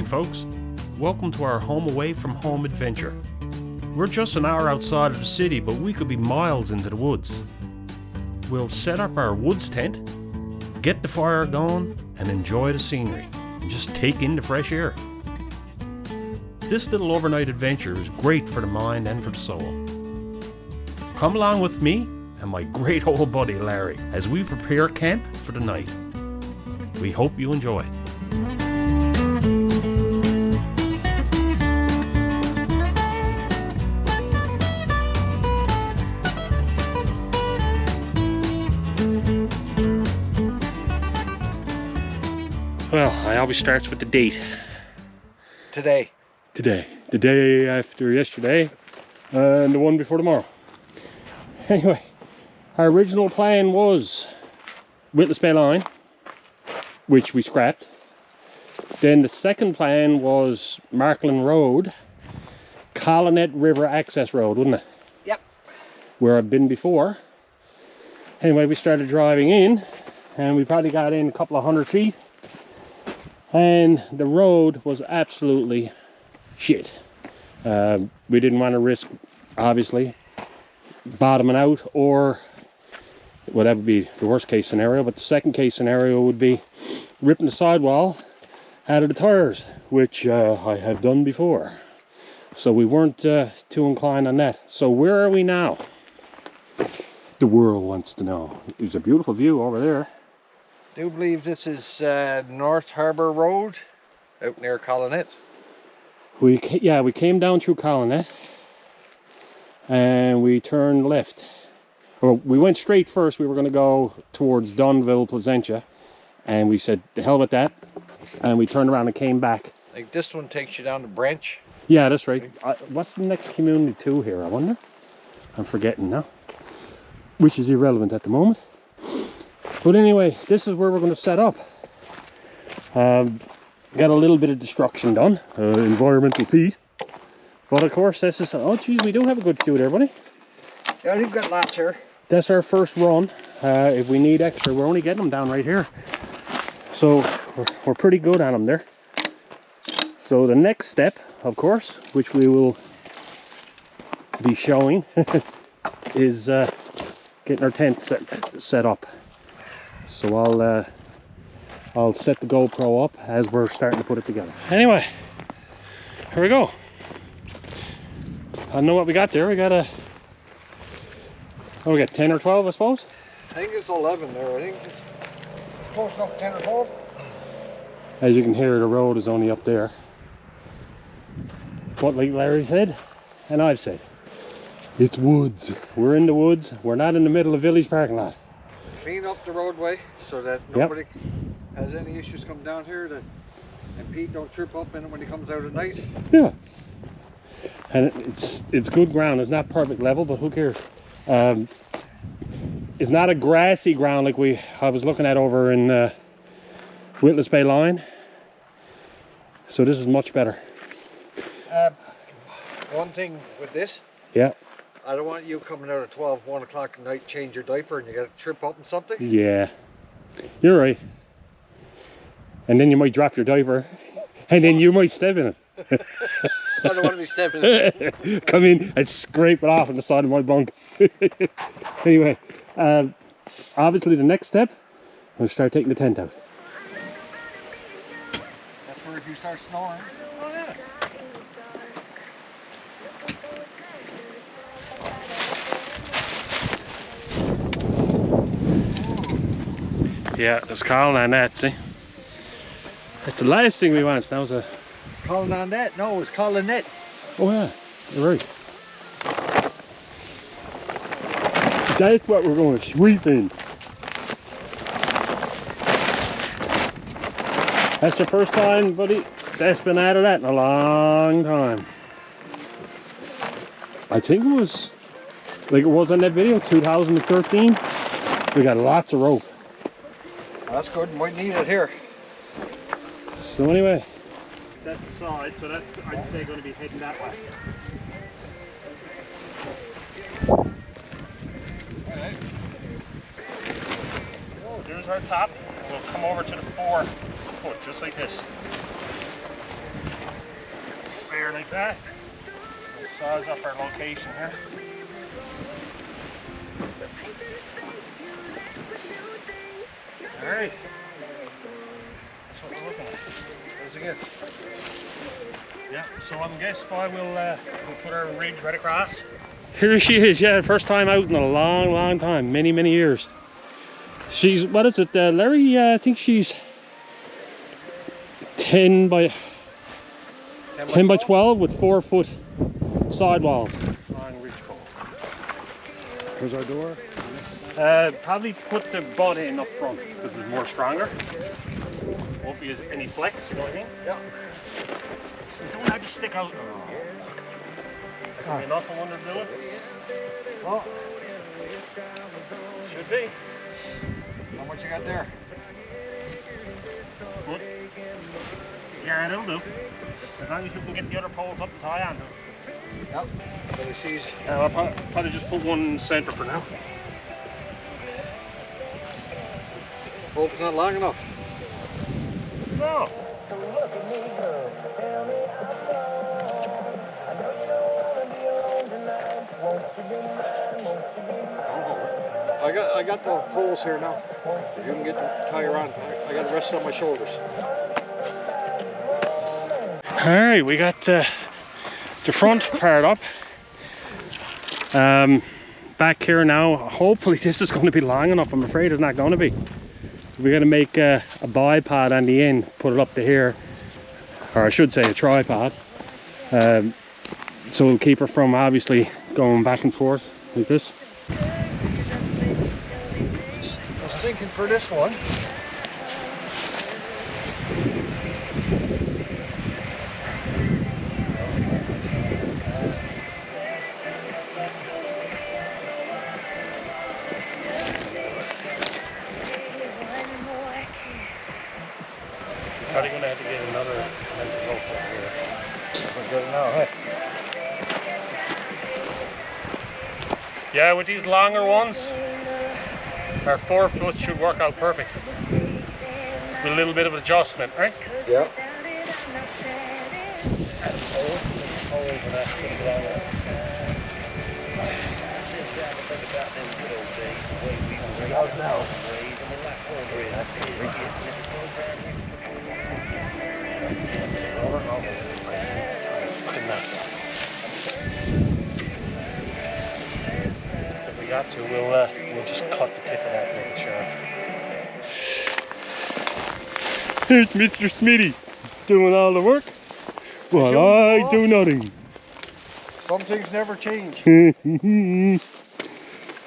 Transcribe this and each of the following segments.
folks. Welcome to our home away from home adventure. We're just an hour outside of the city, but we could be miles into the woods. We'll set up our woods tent, get the fire going, and enjoy the scenery. Just take in the fresh air. This little overnight adventure is great for the mind and for the soul. Come along with me and my great old buddy Larry as we prepare camp for the night. We hope you enjoy. Well, I always starts with the date. Today. The day after yesterday, and the one before tomorrow. Anyway, our original plan was Witless Bay Line, which we scrapped. Then the second plan was Markland Road, Collinet River Access Road, wasn't it? Yep. Where I've been before. Anyway, we started driving in, and we probably got in a couple of 100 feet. And the road was absolutely shit. We didn't want to risk, obviously, bottoming out, or whatever would be the worst case scenario. But the second case scenario would be ripping the sidewall out of the tires, which I have done before. So we weren't too inclined on that. So where are we now? The world wants to know. There's a beautiful view over there. I do believe this is North Harbour Road, out near Collinet. We came down through Collinet and we turned left. Well, we went straight first. We were going to go towards Dunville, Placentia, and we said, the hell with that, and we turned around and came back. Like this one takes you down to Branch. Yeah, that's right. What's the next community to here, I wonder? I'm forgetting now, which is irrelevant at the moment. But anyway, this is where we're going to set up. Got a little bit of destruction done, environmental piece. But of course, this is, oh geez, we do have a good view there, buddy. Yeah, I think we've got lots here. That's our first run. If we need extra, we're only getting them down right here. So we're pretty good on them there. So the next step, of course, which we will be showing, is getting our tent set up. So I'll set the GoPro up as we're starting to put it together. Anyway, here we go. I know what we got there. We got a, oh, we got 10 or 12, I suppose. I think it's 11 there. I think it's close enough, 10 or 12. As you can hear, the road is only up there. What, like Larry said, and I've said, it's woods. We're in the woods. We're not in the middle of village parking lot. Clean up the roadway so that nobody has any issues come down here, and Pete don't trip up in it when he comes out at night. Yeah. And it's good ground. It's not perfect level, but who cares? It's not a grassy ground like I was looking at over in Witless Bay Line. So this is much better. One thing with this. Yeah. I don't want you coming out at 1 o'clock at night, change your diaper, and you got to trip up and something. Yeah, you're right. And then you might drop your diaper, and then you might step in it. I don't want to be stepping in it. Come in and scrape it off on the side of my bunk. Anyway, obviously the next step, we'll start taking the tent out. That's where if you start snoring. Oh yeah. Yeah, there's Colin on that, see? That's the last thing we want. That was a... Calling on that? No, it was Collinet. Oh yeah, you're right. That's what we're going to sweep in. That's the first time, buddy, that's been out of that in a long time. I think it was, like it was on that video, 2013. We got lots of rope. That's good, might need it here. So anyway, that's the side, so that's, I'd say, going to be heading that way. Alright. Oh, there's our top. We'll come over to the 4 foot, just like this. here like that. We'll size up our location here. Alright. That's what we're looking at. There's again. Yeah, so I guess we'll put our ridge right across. Here she is, yeah, first time out in a long time, many years. She's, what is it, Larry? I think she's 10 by 12 with 4-foot sidewalls. Long ridge pole. Here's our door. Probably put the butt in up front because it's more stronger. Won't be any flex, you know what I mean? Yeah. You don't have to stick out. Enough, I wonder to do it. Well, should be. how much you got there? What? Yeah, that'll do. As long as you can get the other poles up and tie on to them. Yep. So we see. I'll probably just put one in the center for now. Hope it's not long enough. No. I got the poles here now. If you can get the tire on, I got the rest on my shoulders. All right, we got the front part up. Back here now. Hopefully this is going to be long enough. I'm afraid it's not going to be. We're going to make a bipod on the end, put it up to here, or I should say a tripod. So we'll keep her from obviously going back and forth like this. I was thinking for this one. Probably going to have to get another rope here. We're good now, hey? Yeah, with these longer ones, our 4-foot should work out perfect. With a little bit of adjustment, right? Yep. If we got to, we'll just cut the tip of that and make it sharp. Here's Mr. Smitty doing all the work while I do nothing. Some things never change.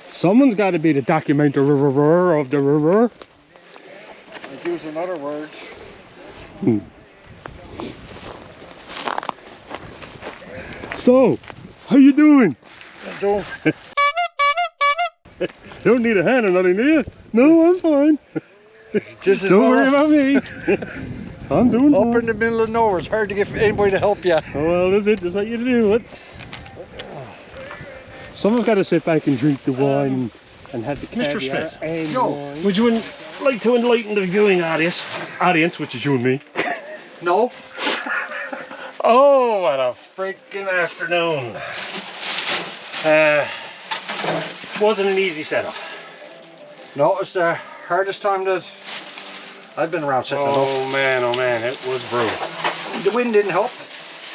Someone's got to be the documenter of the river. I'd use another word. So, how you doing? Don't. Don't need a hand or nothing, do you? No, I'm fine. Don't worry about me. I'm doing fine. Up in the middle of nowhere, it's hard to get anybody to help you. Oh, well, that's it. Just what you do it. Someone's got to sit back and drink the wine and have the Mr. caviar Smith, and yo. wine. Would you like to enlighten the viewing audience, which is you and me? No. Oh, what a freaking afternoon. Wasn't an easy setup. No, it's the hardest time that I've been around setting it up. Oh man, it was brutal. The wind didn't help.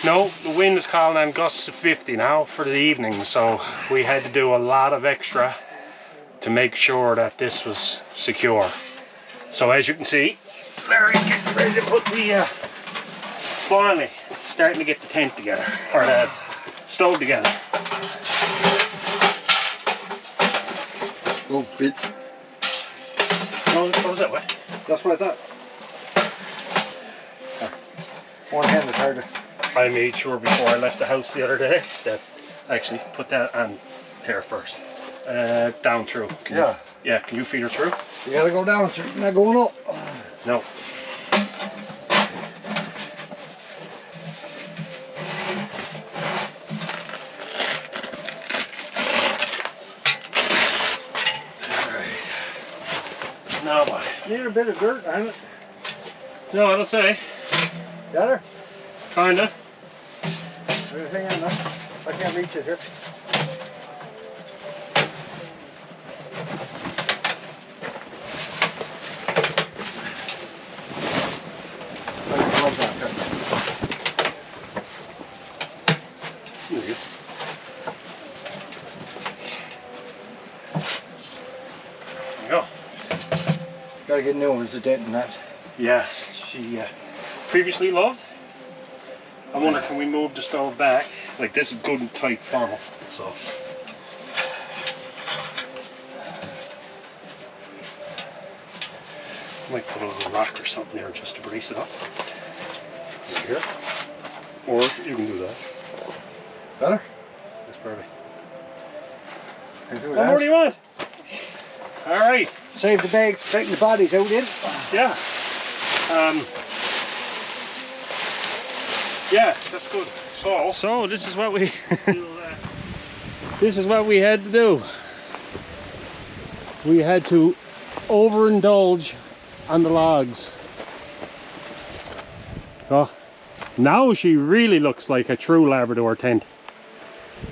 No, the wind is calling on gusts of 50 now for the evening, so we had to do a lot of extra to make sure that this was secure. So as you can see, Larry's getting ready to put the, finally starting to get the tent together, or the stove together. Go fit. Oh, what was that way? That's what I thought. One hand is harder. I made sure before I left the house the other day that actually put that on here first. Down through. Can you feed her through? You gotta go down, so you're not going up. No. No, boy. Need a bit of dirt, ain't it? No, I don't say. Got her? Kinda. Hang on, now. I can't reach it here. Gotta get new ones, a dent in that. Yeah, she previously loved. I wonder, can we move the stove back? Like, this is good and tight funnel, so. Might put a little rock or something there just to brace it up. Right here. Or you can do that. Better? That's perfect. What more do you want? All right. Save the bags, straighten the bodies out in. Yeah. Yeah, that's good. So this is what we this is what we had to do. We had to overindulge on the logs. Oh, now she really looks like a true Labrador tent.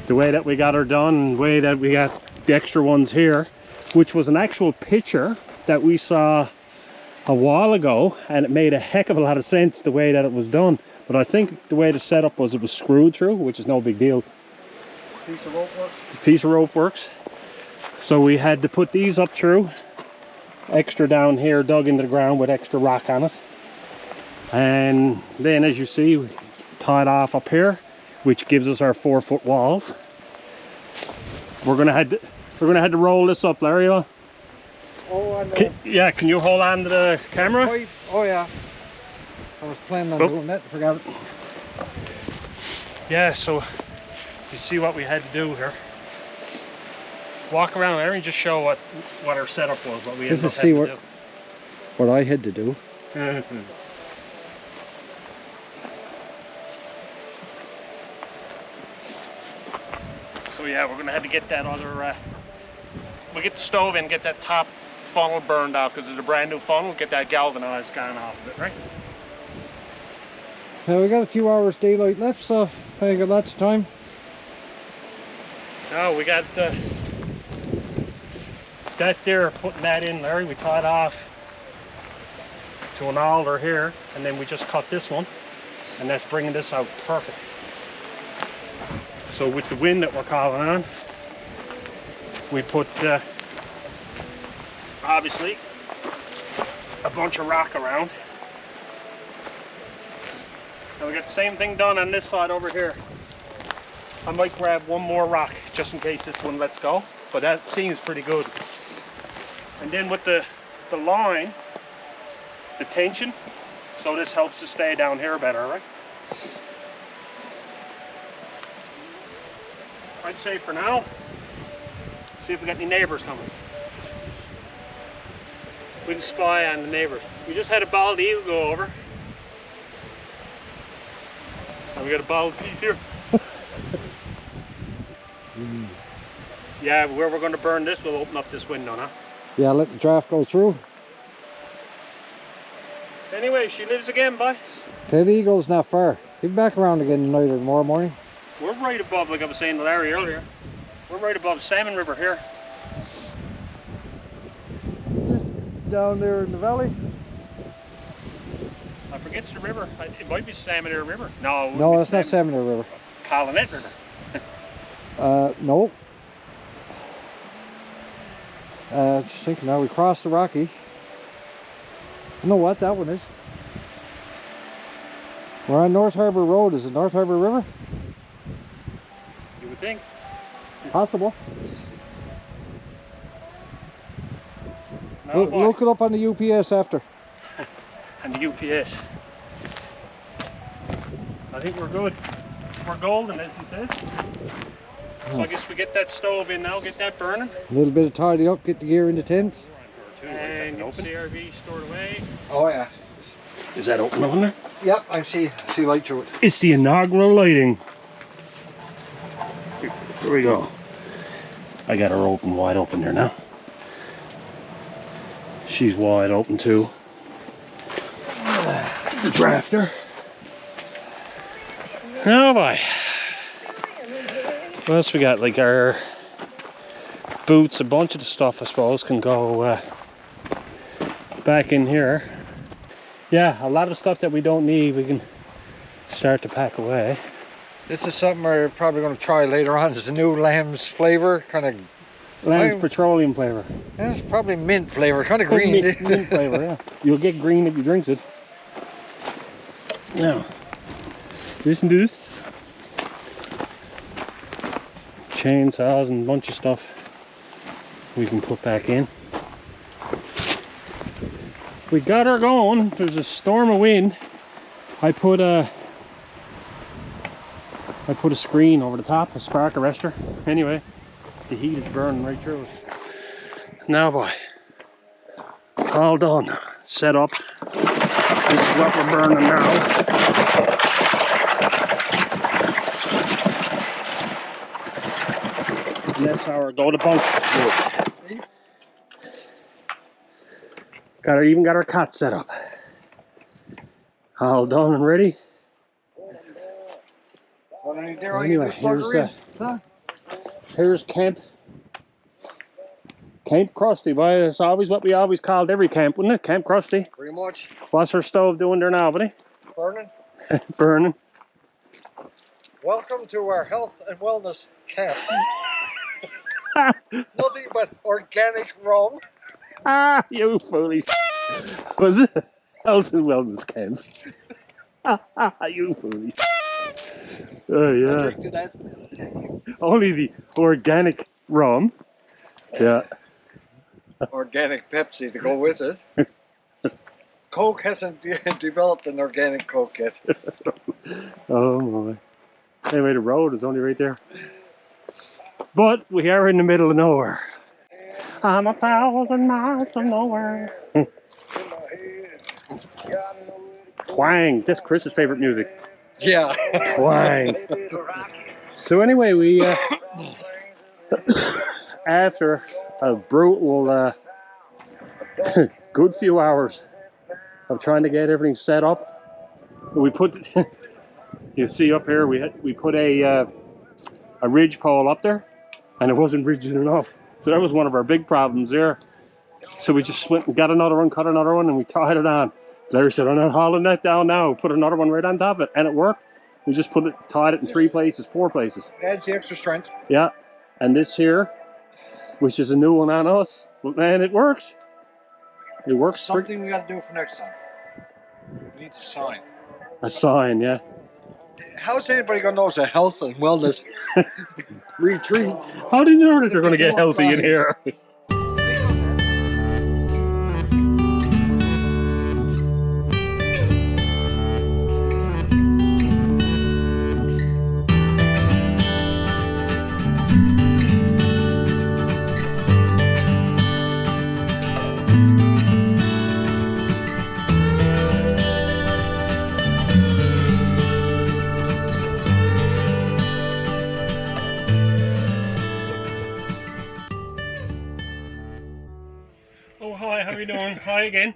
The way that we got her done, the way that we got the extra ones here, which was an actual picture that we saw a while ago, and it made a heck of a lot of sense the way that it was done. But I think the way the setup was, it was screwed through, which is no big deal. Piece of rope works. Piece of rope works. So we had to put these up through, extra down here dug into the ground with extra rock on it. And then, as you see, we tied off up here, which gives us our 4-foot walls. We're gonna have to roll this up, Larry. Oh, I know. Yeah, can you hold on to the camera? Oh yeah. I was planning on doing that, forgot it. Yeah, so you see what we had to do here. Walk around there and just show what our setup was, what we ended up having to do. What I had to do. So yeah, we're gonna have to get that other. We'll get the stove in, get that top funnel burned out because it's a brand new funnel. Get that galvanized gone off of it, right? We got a few hours daylight left, so I got lots of time. No, we got that there, putting that in, Larry. We tied off to an alder here, and then we just cut this one, and that's bringing this out perfect. So with the wind that we're calling on, we put obviously a bunch of rock around. And we got the same thing done on this side over here. I might grab one more rock just in case this one lets go, but that seems pretty good. And then with the line, the tension, so this helps us stay down here better, right? I'd say for now, see if we got any neighbors coming. We can spy on the neighbors. We just had a bald eagle go over. And we got a bald piece here. Yeah, where we're going to burn this, we'll open up this window now. Yeah, let the draft go through. Anyway, she lives again, boy. That eagle's not far. He'll be back around again tonight or tomorrow morning. We're right above, like I was saying to Larry earlier, we're right above Salmon River here. Just down there in the valley. I forget the river. It might be Salmon River. No, No, that's not Salmon River. Collinet River. No. Just thinking now, we crossed the Rocky. You know what that one is? We're on North Harbour Road. Is it North Harbour River? You would think. Possible. No, look it up on the UPS after. And the UPS. I think we're good. We're golden, as he says. So I guess we get that stove in now, get that burning. A little bit of tidy up, get the gear in the tents. And get the CRV stored away. Oh yeah. Is that open on there? Yep, I see light through it. It's the inaugural lighting. Here we go. I got her open, wide open there now. She's wide open too. The drafter. Oh boy. What else we got? Like our boots, a bunch of the stuff I suppose can go back in here. Yeah, a lot of stuff that we don't need we can start to pack away. This is something we're probably going to try later on. It's a new lamb's flavor, kind of Lamb's petroleum flavor. yeah, it's probably mint flavor, kind of green. mint flavor, yeah. You'll get green if you drink it. Now, listen to this. Chainsaws and a bunch of stuff we can put back in. We got her going. There's a storm of wind. I put a screen over the top, a spark arrestor. Anyway, the heat is burning right through it. Now, boy, all done, set up. This is what we're burning now. And that's our go to bunk. Even got our cot set up. All done and ready. Anyway, here's Camp Krusty. Boy, it's always what we always called every camp, wouldn't it? Camp Krusty. Pretty much. What's her stove doing there now, buddy? Burning. Burning. Welcome to our health and wellness camp. Nothing but organic rum. Ah, you foolish. Was it health and wellness camp? You foolish. Oh yeah. Drink to that. Only the organic rum. Yeah. Organic Pepsi to go with it. Coke hasn't developed an organic Coke yet. Oh my. Anyway, the road is only right there. But we are in the middle of nowhere. I'm 1,000 miles from nowhere. Twang. That's Chris's favorite music. Yeah. Twang. So anyway, we after a brutal good few hours of trying to get everything set up, we put you see up here we put a ridge pole up there, and it wasn't rigid enough. So that was one of our big problems there. So we just went and got another one, cut another one, and we tied it on. Larry said, I'm not hauling that down now. Put another one right on top of it, and it worked. We just tied it in 3 places, 4 places. Adds the extra strength. Yeah, and this here, which is a new one on us, but man, it works. It works. Something we got to do for next time. We need a sign. A sign, yeah. How's anybody going to know it's a health and wellness retreat? How do you know that they're going to get healthy in here? Oh, hi, how are you doing? Hi again.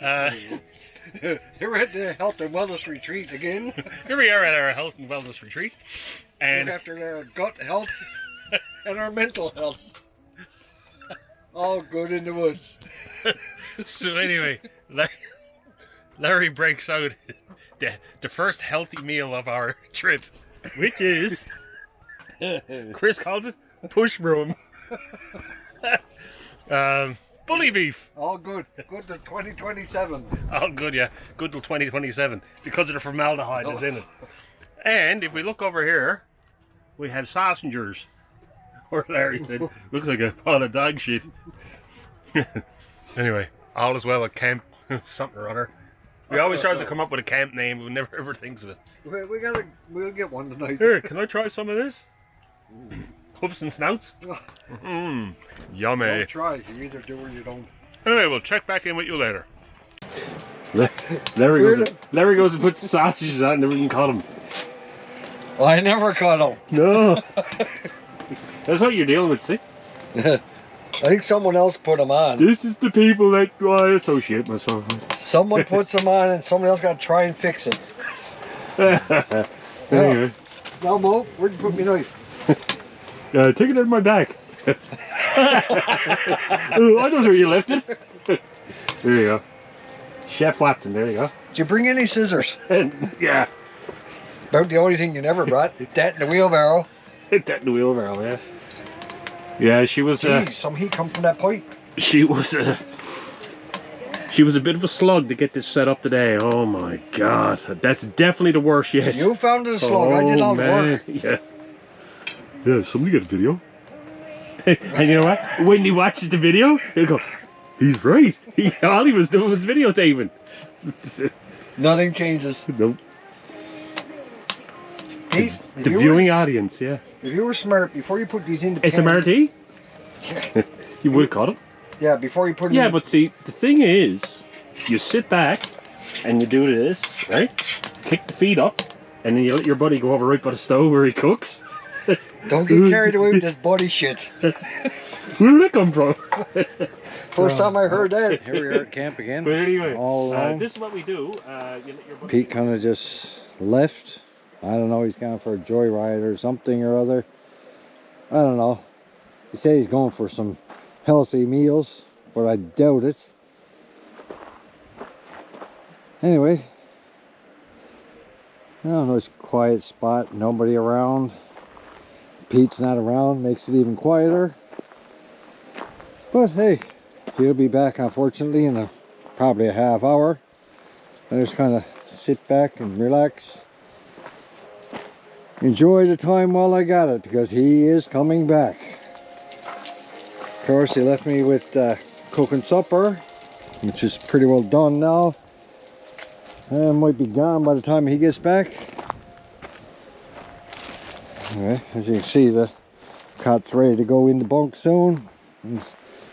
Here we're at the health and wellness retreat again. Here we are at our health and wellness retreat. And look after our gut health and our mental health. All good in the woods. So anyway, Larry breaks out the first healthy meal of our trip, which is, Chris calls it push broom. Bully beef. All good. Good to 2027. All good, yeah. Good till 2027 because of the formaldehyde that's in it. And if we look over here, we have sausagers. Or Larry said, looks like a pile of dog shit. Anyway, all is well at camp something or other. We always try to come up with a camp name, but we never ever thinks of it. We'll get one tonight. Here, can I try some of this? Hoofs and snouts? Yummy. Don't try. You either do or you don't. Anyway, we'll check back in with you later. Larry goes and puts sausages on and never even caught them. I never caught them. No. That's what you're dealing with, see? I think someone else put them on. This is the people that I associate myself with. Someone puts them on and someone else got to try and fix it. Anyway. Now, Mo, where'd you put my knife? Take it out of my back. Ooh, I know where you left it. There you go. Chef Watson, there you go. Did you bring any scissors? Yeah. About the only thing you never brought. That and the wheelbarrow. That in the wheelbarrow, yeah. Yeah, she was. Jeez, some heat come from that pipe. She was. She was a bit of a slug to get this set up today. Oh my God, that's definitely the worst yet. You found it a slug. I did all the work. Yeah. Yeah, somebody got a video. And you know what? When he watches the video, he'll go, "He's right. All he was doing was videotaping." Nothing changes. Nope. Pete, The viewing audience, yeah. If you were smart, before you put these into SMRT? You would have caught it. Yeah, before you put them Yeah, in. but see, the thing is, you sit back and you do this, right? Kick the feet up, and then you let your buddy go over right by the stove where he cooks. Don't get carried away with this body shit. Where did that come from? First time I heard that. Here we are at camp again. But anyway, All alone. this is what we do. You let your buddy Pete kind of just left. I don't know, he's going for a joyride or something or other. I don't know. He said he's going for some healthy meals, but I doubt it. Anyway, nice quiet spot, nobody around. Pete's not around, makes it even quieter. But hey, he'll be back unfortunately in probably a half hour. I just kind of sit back and relax. Enjoy the time while I got it, because he is coming back. Of course, he left me with cooking supper, which is pretty well done now. Might be gone by the time he gets back. Anyway, as you can see, the cot's ready to go in the bunk soon. And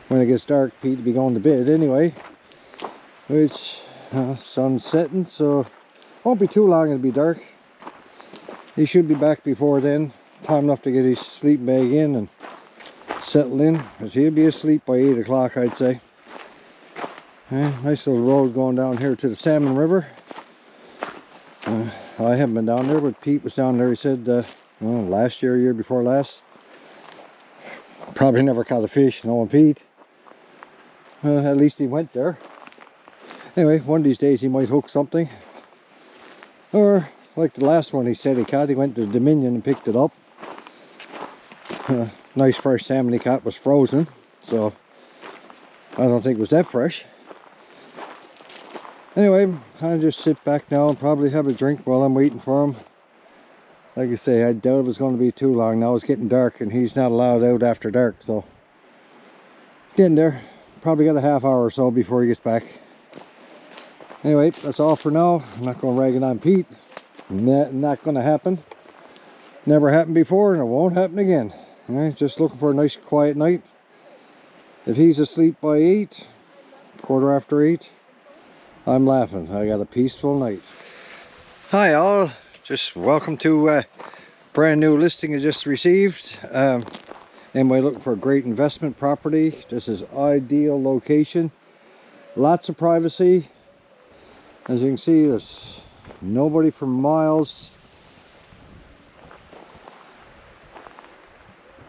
when it gets dark, Pete will be going to bed anyway. Which, sun's setting, so won't be too long it'll be dark. He should be back before then. Time enough to get his sleeping bag in and settle in, because he'll be asleep by 8 o'clock, I'd say. Nice little road going down here to the Salmon River. I haven't been down there, but Pete was down there. He said last year before last. Probably never caught a fish, knowing Pete. At least he went there. Anyway, one of these days he might hook something. Or like the last one he said he caught, he went to Dominion and picked it up. Nice fresh salmon he caught was frozen, so I don't think it was that fresh. Anyway, I'll just sit back now and probably have a drink while I'm waiting for him. Like I say, I doubt it was going to be too long. Now it's getting dark and he's not allowed out after dark, so it's getting there. Probably got a half hour or so before he gets back. Anyway, that's all for now. I'm not going to rag it on Pete. Not going to happen. Never happened before and it won't happen again. Alright, just looking for a nice quiet night. If he's asleep by 8, quarter after 8, I'm laughing. I got a peaceful night. Hi all, just welcome to a brand new listing I just received. Anybody looking for a great investment property, this is ideal location. Lots of privacy. As you can see, there's nobody for miles.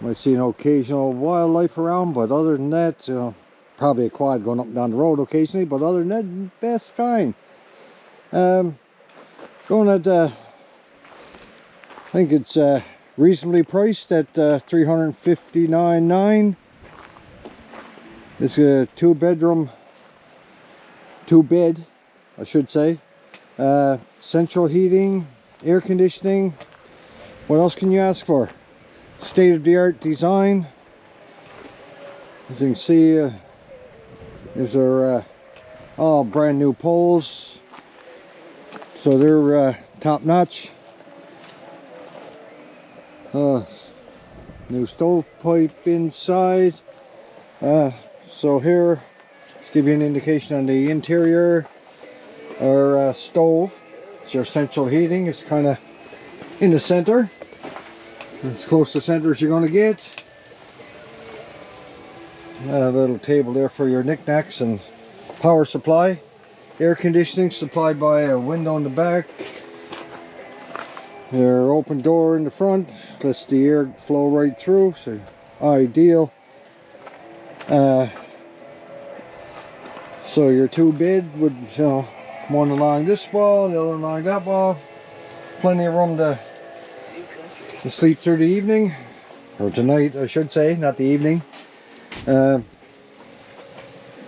Might see an occasional wildlife around, but other than that, probably a quad going up and down the road occasionally, but other than that, best kind. Going at, I think it's reasonably priced at $359,900. It's a two bed, I should say. Central heating, air conditioning. What else can you ask for? State-of-the-art design. As you can see, these are all brand new poles, so they're top-notch. New stovepipe inside. So here, let's give you an indication on the interior. Our stove, it's your central heating. It's kind of in the center, as close to center as you're going to get. A little table there for your knickknacks and power supply. Air conditioning supplied by a window in the back. Your open door in the front lets the air flow right through, so ideal. So your two bed would, you know, one along this wall, the other along that wall. Plenty of room to sleep through the evening, or tonight I should say, not the evening.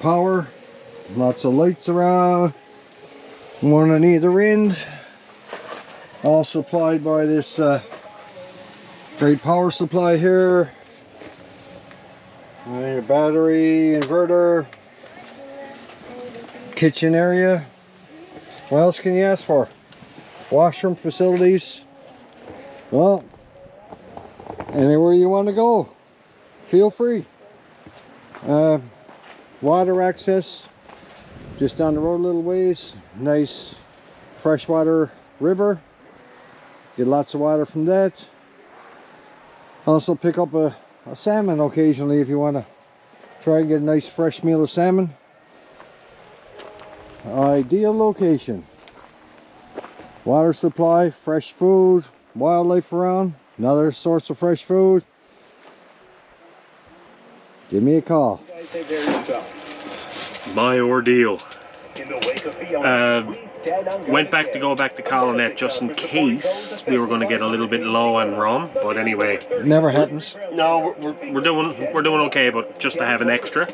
Power, lots of lights around, one on either end, all supplied by this great power supply here. And your battery, inverter, kitchen area. What else can you ask for? Washroom facilities. Well, anywhere you want to go, feel free. Water access just down the road a little ways. Nice freshwater river. Get lots of water from that. Also pick up a salmon occasionally if you want to try and get a nice fresh meal of salmon. Ideal location. Water supply, fresh food, wildlife around, another source of fresh food. Give me a call. My ordeal. Went back to Colonette just in case we were going to get a little bit low on rum, but anyway. It never happens. No, we're doing okay, but just to have an extra.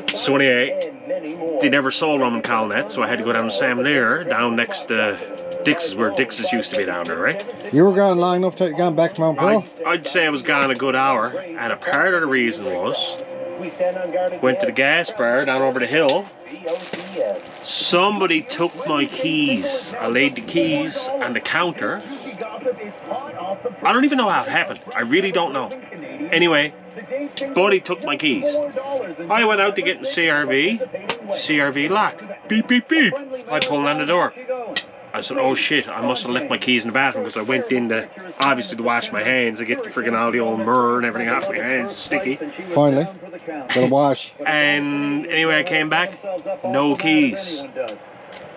So anyway, they never sold rum in Colonette, so I had to go down to Sam Lear, down next to Dix's, where Dix's used to be down there, right? You were gone long enough to gone back to Mount Pearl? I'd say I was gone a good hour, and a part of the reason was went to the gas bar down over the hill. Somebody took my keys. I laid the keys on the counter. I don't even know how it happened. I really don't know. Anyway, Buddy took my keys. I went out to get the CRV locked. Beep, beep, beep. I pulled on the door. I said, oh shit, I must have left my keys in the bathroom, because I went in to, obviously, to wash my hands. I get the friggin' all the old myrrh and everything off my hands, sticky. Finally, gotta wash. And anyway, I came back, no keys.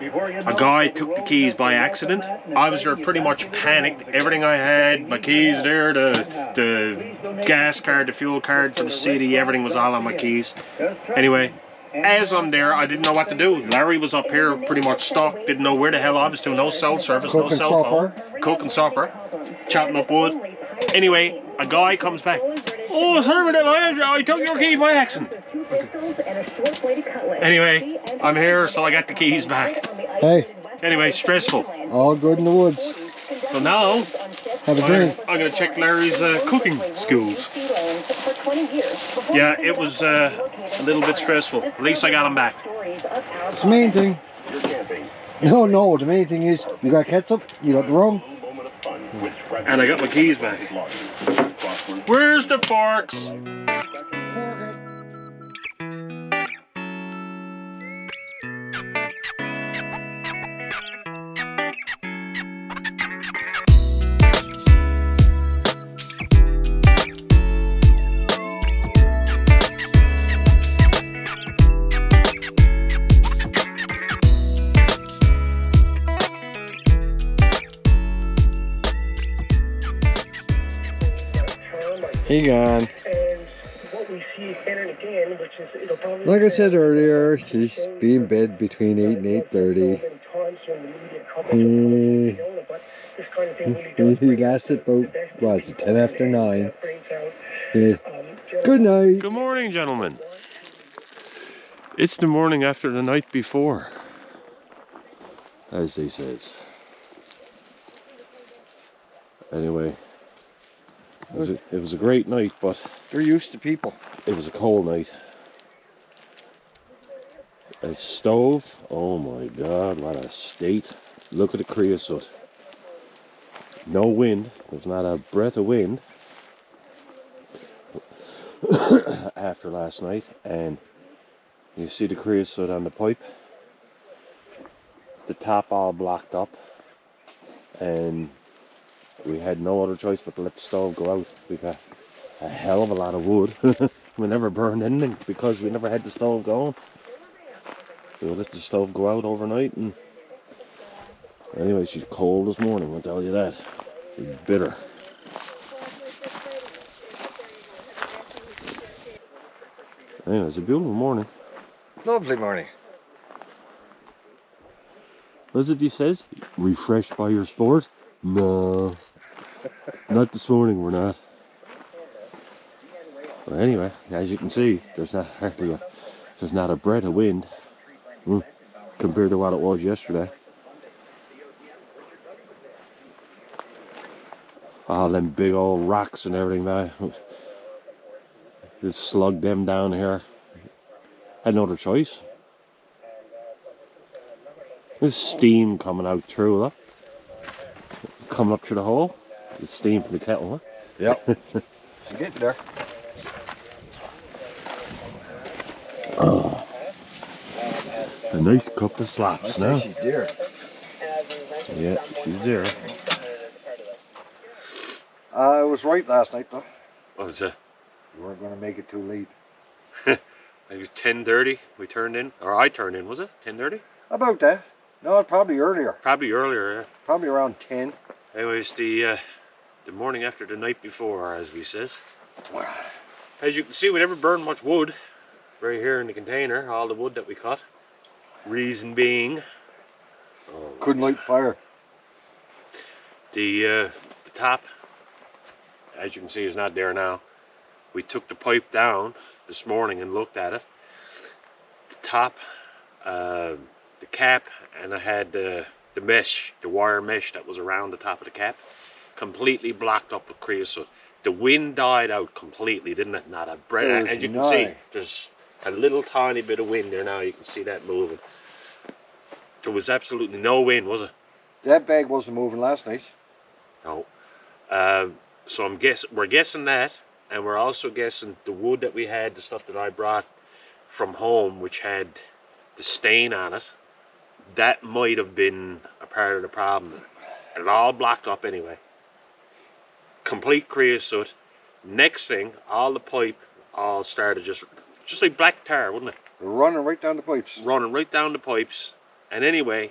A guy took the keys by accident. I was there pretty much panicked. Everything I had, my keys there, the gas card, the fuel card for the city, everything was all on my keys. Anyway, as I'm there, I didn't know what to do. Larry was up here pretty much stuck, didn't know where the hell I was doing, no cell service, no cell phone. Cook and supper, chopping up wood. Anyway, a guy comes back. Oh, sorry, I took your keys by accident. Anyway, I'm here, so I got the keys back. Hey. Anyway, stressful. All good in the woods. So now, have a drink. I'm going to check Larry's cooking skills. Yeah, it was a little bit stressful. At least I got him back. It's the main thing. No, the main thing is you got ketchup, you got the rum. And I got my keys back. Where's the forks? He gone. Like I said earlier, he's be in bed between 8 and 8:30. He lasted about, what was it, 10 after 9. Yeah. Good night. Good morning, gentlemen. It's the morning after the night before, as they says. Anyway, it was a great night, but They're used to people. it was a cold night. A stove, oh my god, what a state. Look at the creosote. No wind, there's not a breath of wind after last night, and you see the creosote on the pipe, the top all blocked up, and we had no other choice but to let the stove go out. We got a hell of a lot of wood. We never burned anything because we never had the stove going. We let the stove go out overnight, and anyway, she's cold this morning, I'll tell you that. It's bitter. Anyway, it's a beautiful morning. Lovely morning. What is it he says? Refreshed by your sport? No. Not this morning, we're not. But anyway, as you can see, there's not a breath of wind compared to what it was yesterday. All them big old rocks and everything, man. Just slug them down here. Had no other choice. There's steam coming out through, look. Coming up through the hole. There's steam from the kettle, huh? Yep. She's getting there. Oh. A nice cup of slaps now. She's there. Yeah, she's there. I was right last night, though. What was that? We weren't going to make it too late. It was 10:30 we turned in, or I turned in, was it? 10:30? About that. No, probably earlier. Probably earlier, yeah. Probably around 10. Anyways, the morning after the night before, as we says. As you can see, we never burned much wood right here in the container, all the wood that we cut. Reason being, Couldn't light the fire. the top, as you can see, is not there now. We took the pipe down this morning and looked at it. The top, the cap, and I had the mesh, the wire mesh that was around the top of the cap, completely blocked up with creosote. The wind died out completely, didn't it? Not a breath. As you can see, there's a little tiny bit of wind there now. You can see that moving. There was absolutely no wind, was it? That bag wasn't moving last night. No. So we're guessing that, and we're also guessing the wood that we had, the stuff that I brought from home, which had the stain on it, that might have been a part of the problem. It all blocked up anyway. Complete creosote. Next thing, all the pipe all started just like black tar, wouldn't it? Running right down the pipes. Running right down the pipes. And anyway,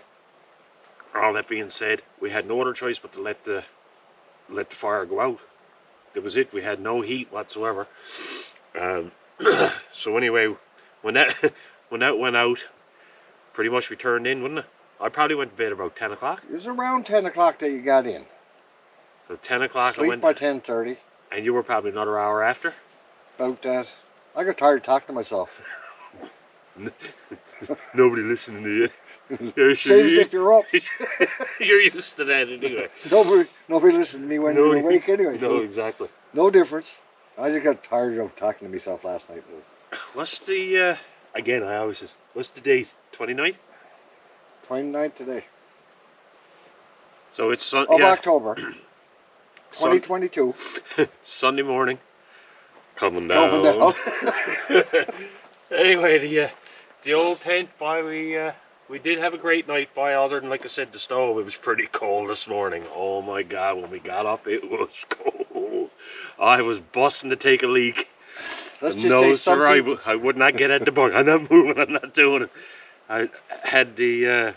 all that being said, we had no other choice but to let the fire go out. That was it. We had no heat whatsoever. So anyway, when that went out, pretty much we turned in, wouldn't it? I probably went to bed about 10 o'clock. It was around 10 o'clock that you got in. So 10 o'clock I Sleep went. by 10:30. And you were probably another hour after? About that. I got tired talking to myself. Nobody listening to you. Same as if you're up. You're used to that anyway. Nobody listened to me when you're awake anyway. No, so exactly. no difference. I just got tired of talking to myself last night. What's the, again, I always just, what's the date? 29th? 29th today. So it's Of October. 2022. Sunday morning. Coming down. Anyway, the old tent, boy, we did have a great night, boy, other than, like I said, the stove. It was pretty cold this morning. Oh my God, when we got up, it was cold. I was busting to take a leak. Let's just No, say sir, I would not get at the bunk. I'm not moving, I'm not doing it. I had the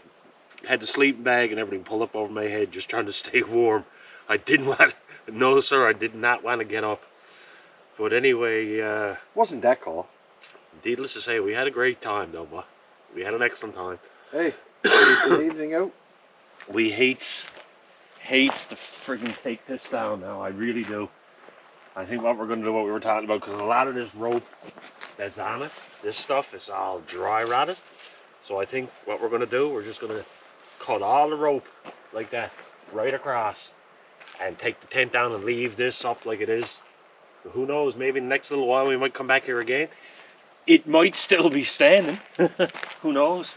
sleeping bag and everything pulled up over my head, just trying to stay warm. I didn't want, no sir, I did not want to get up. But anyway, wasn't that cold? Needless to say, we had a great time though, boy. We had an excellent time. Hey, the evening out. We hates to friggin' take this down now. I really do. I think what we're going to do, what we were talking about, because a lot of this rope that's on it, this stuff is all dry rotted. So I think what we're going to do, we're just going to cut all the rope like that, right across, and take the tent down and leave this up like it is. Who knows, maybe in the next little while we might come back here again. It might still be standing. Who knows?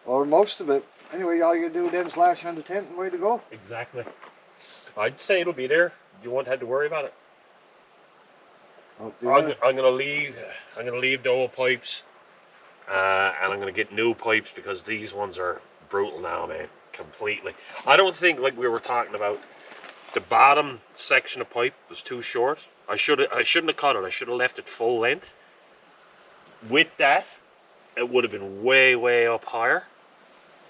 Or most of it. Anyway, all you do then is lash on the tent and way to go. Exactly. I'd say it'll be there. You won't have to worry about it. Oh, I'm gonna leave the old pipes, and I'm gonna get new pipes because these ones are brutal now, man. Completely. I don't think, like we were talking about, the bottom section of pipe was too short. I shouldn't have cut it. I should have left it full length. With that, it would have been way up higher.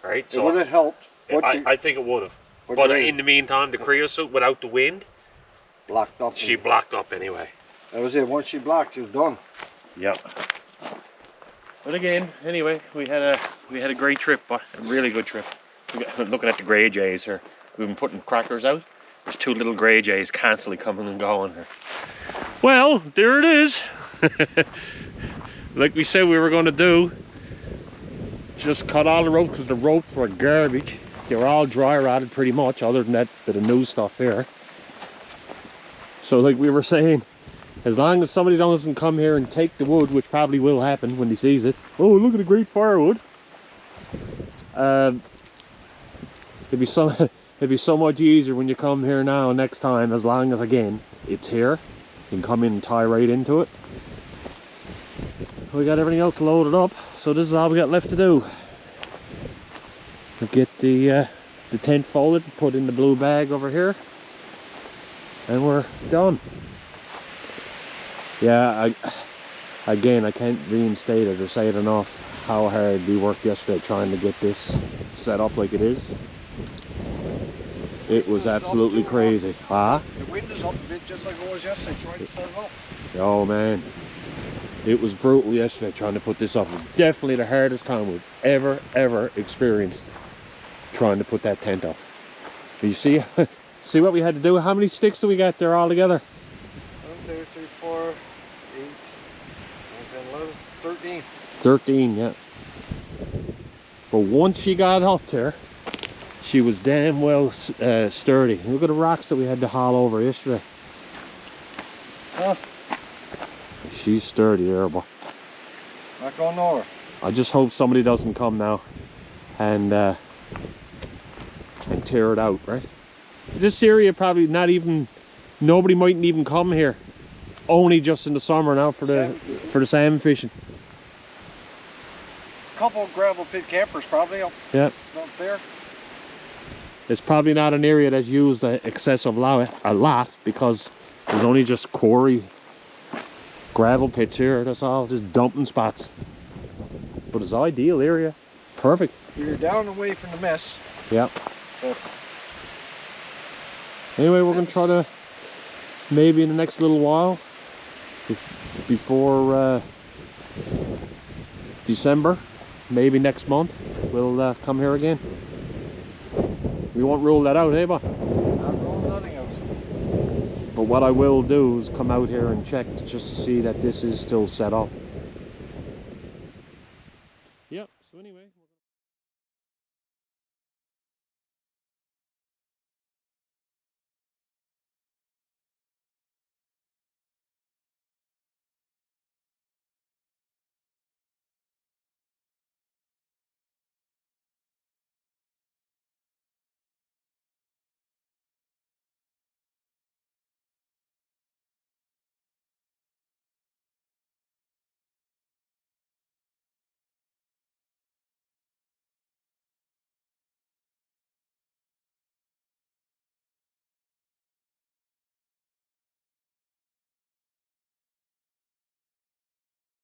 Right? So it would have helped. I think it would have. But in the meantime, the creosote without the wind, blocked up. she blocked up anyway. That was it. Once she blocked, she was done. Yep. But again, anyway, we had a great trip, a really good trip. Looking at the grey jays here, we've been putting crackers out. There's 2 little grey jays constantly coming and going here. Well, there it is. Like we said we were going to do, just cut all the ropes because the ropes were garbage. They were all dry rotted pretty much, other than that bit of new stuff here. So like we were saying, as long as somebody doesn't come here and take the wood, which probably will happen when he sees it. Oh, look at the great firewood. It'd be so much easier when you come here now next time, as long as again it's here. You can come in and tie right into it. We got everything else loaded up, so this is all we got left to do. We'll get the tent folded, put in the blue bag over here, and we're done. Yeah, I can't reinstate it or say it enough how hard we worked yesterday trying to get this set up like it is. It was absolutely crazy. The wind is up a bit just like it was yesterday, trying to set it up. Oh man, it was brutal yesterday trying to put this up. It was definitely the hardest time we've ever experienced trying to put that tent up. You see what we had to do? How many sticks do we got there all together? 1, 2, 3, 4, 8, 9, 10, 11, 13. 13, yeah. But once she got up there, she was damn well sturdy. Look at the rocks that we had to haul over yesterday. Huh? She's sturdy there, boy. Not going nowhere. I just hope somebody doesn't come now and tear it out, right? This area probably nobody mightn't even come here. Only just in the summer now for the salmon fishing. A couple of gravel pit campers probably up there. It's probably not an area that's used excessive a lot because there's only just quarry gravel pits here. That's all, just dumping spots. But it's an ideal area. Perfect. You're down away from the mess. Yep. So. Anyway, we're going to try to, maybe in the next little while, before December, maybe next month, we'll come here again. We won't rule that out, eh, boy? Not ruling nothing out. But what I will do is come out here and check just to see that this is still set up.